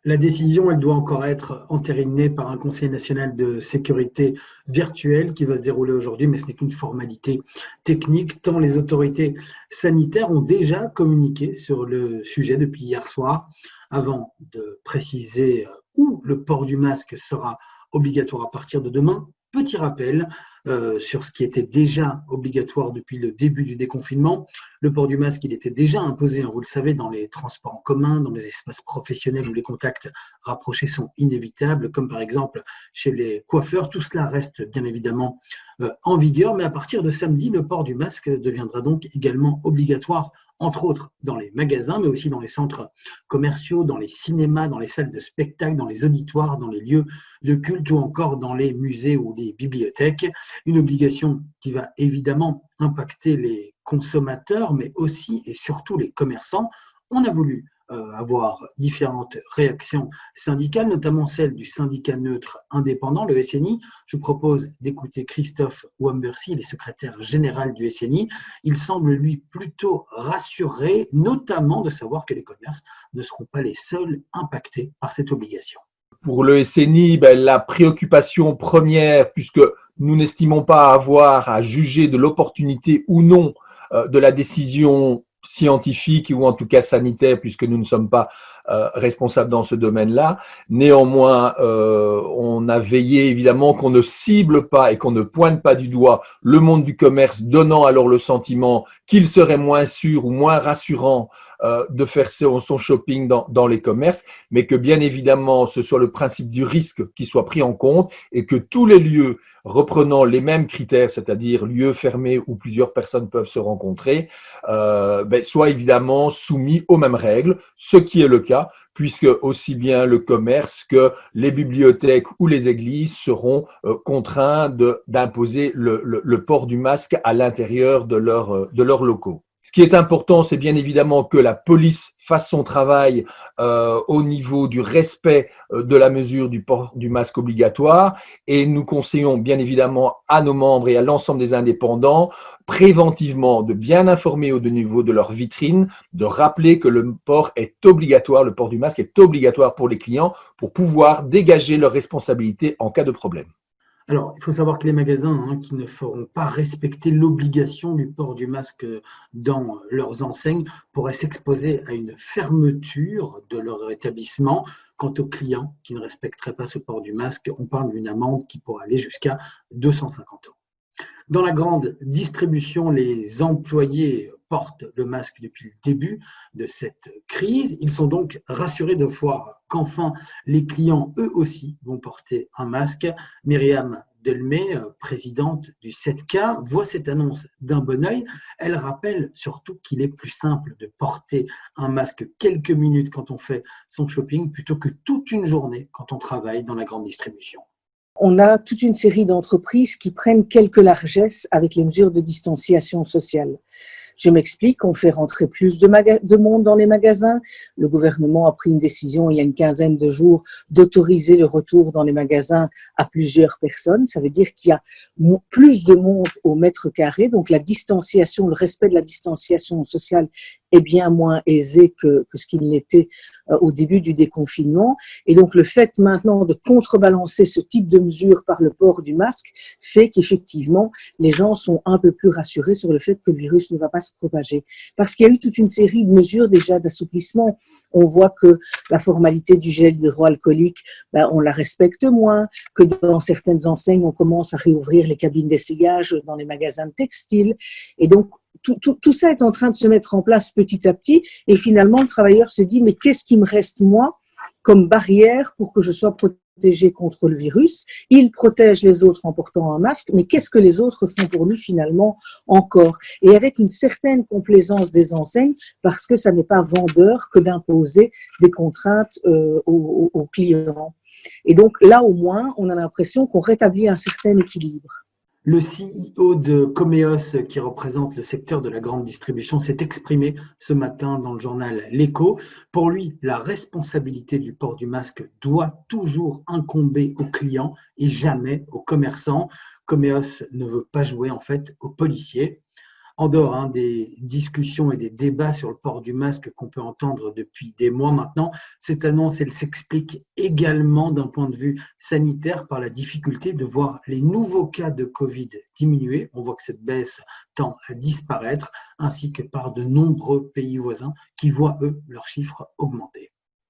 La décision, elle doit encore être entérinée par un Conseil national de sécurité virtuel qui va se dérouler aujourd'hui, mais ce n'est qu'une formalité technique, tant les autorités sanitaires ont déjà communiqué sur le sujet depuis hier soir, avant de préciser où le port du masque sera obligatoire à partir de demain. Petit rappel sur ce qui était déjà obligatoire depuis le début du déconfinement. Le port du masque, il était déjà imposé, hein, vous le savez, dans les transports en commun, dans les espaces professionnels où les contacts rapprochés sont inévitables, comme par exemple chez les coiffeurs. Tout cela reste bien évidemment en vigueur, mais à partir de samedi, le port du masque deviendra donc également obligatoire, entre autres dans les magasins, mais aussi dans les centres commerciaux, dans les cinémas, dans les salles de spectacle, dans les auditoires, dans les lieux de culte ou encore dans les musées ou les bibliothèques. Une obligation qui va évidemment impacter les consommateurs, mais aussi et surtout les commerçants. On a voulu avoir différentes réactions syndicales, notamment celle du syndicat neutre indépendant, le SNI. Je vous propose d'écouter Christophe Wambercy, il est secrétaire général du SNI. Il semble, lui, plutôt rassuré, notamment de savoir que les commerces ne seront pas les seuls impactés par cette obligation. Pour le SNI, la préoccupation première, puisque nous n'estimons pas avoir à juger de l'opportunité ou non de la décision scientifique ou en tout cas sanitaire, puisque nous ne sommes pas responsables dans ce domaine-là. Néanmoins, on a veillé évidemment qu'on ne cible pas et qu'on ne pointe pas du doigt le monde du commerce, donnant alors le sentiment qu'il serait moins sûr ou moins rassurant de faire son shopping dans les commerces, mais que bien évidemment ce soit le principe du risque qui soit pris en compte et que tous les lieux reprenant les mêmes critères, c'est-à-dire lieux fermés où plusieurs personnes peuvent se rencontrer, soient évidemment soumis aux mêmes règles, ce qui est le cas, puisque aussi bien le commerce que les bibliothèques ou les églises seront contraints d'imposer le port du masque à l'intérieur de leurs locaux. Ce qui est important, c'est bien évidemment que la police fasse son travail au niveau du respect de la mesure du port du masque obligatoire, et nous conseillons bien évidemment à nos membres et à l'ensemble des indépendants préventivement de bien informer au niveau de leur vitrine, de rappeler que le port est obligatoire, le port du masque est obligatoire pour les clients pour pouvoir dégager leurs responsabilités en cas de problème. Alors, il faut savoir que les magasins qui ne feront pas respecter l'obligation du port du masque dans leurs enseignes pourraient s'exposer à une fermeture de leur établissement. Quant aux clients qui ne respecteraient pas ce port du masque, on parle d'une amende qui pourrait aller jusqu'à 250 €. Dans la grande distribution, les employés portent le masque depuis le début de cette crise. Ils sont donc rassurés de voir qu'enfin les clients, eux aussi, vont porter un masque. Myriam Delmé, présidente du 7K, voit cette annonce d'un bon œil. Elle rappelle surtout qu'il est plus simple de porter un masque quelques minutes quand on fait son shopping plutôt que toute une journée quand on travaille dans la grande distribution. On a toute une série d'entreprises qui prennent quelques largesses avec les mesures de distanciation sociale. Je m'explique, on fait rentrer plus de monde dans les magasins. Le gouvernement a pris une décision il y a une quinzaine de jours d'autoriser le retour dans les magasins à plusieurs personnes. Ça veut dire qu'il y a plus de monde au mètre carré. Donc la distanciation, le respect de la distanciation sociale est bien moins aisé que ce qu'il l'était au début du déconfinement. Et donc le fait maintenant de contrebalancer ce type de mesures par le port du masque fait qu'effectivement les gens sont un peu plus rassurés sur le fait que le virus ne va pas se propager. Parce qu'il y a eu toute une série de mesures déjà d'assouplissement. On voit que la formalité du gel hydroalcoolique, on la respecte moins, que dans certaines enseignes, on commence à réouvrir les cabines d'essayage dans les magasins de textiles. Et donc, tout ça est en train de se mettre en place petit à petit. Et finalement, le travailleur se dit, mais qu'est-ce qui me reste, moi, comme barrière pour que je sois protégé contre le virus? Il protège les autres en portant un masque, mais qu'est-ce que les autres font pour lui finalement encore? Et avec une certaine complaisance des enseignes, parce que ça n'est pas vendeur que d'imposer des contraintes aux clients. Et donc là, au moins, on a l'impression qu'on rétablit un certain équilibre. Le CEO de Comeos, qui représente le secteur de la grande distribution, s'est exprimé ce matin dans le journal L'Écho. Pour lui, la responsabilité du port du masque doit toujours incomber aux clients et jamais aux commerçants. Comeos ne veut pas jouer en fait aux policiers. En dehors des discussions et des débats sur le port du masque qu'on peut entendre depuis des mois maintenant, cette annonce, elle s'explique également d'un point de vue sanitaire par la difficulté de voir les nouveaux cas de Covid diminuer. On voit que cette baisse tend à disparaître, ainsi que par de nombreux pays voisins qui voient, eux, leurs chiffres augmenter.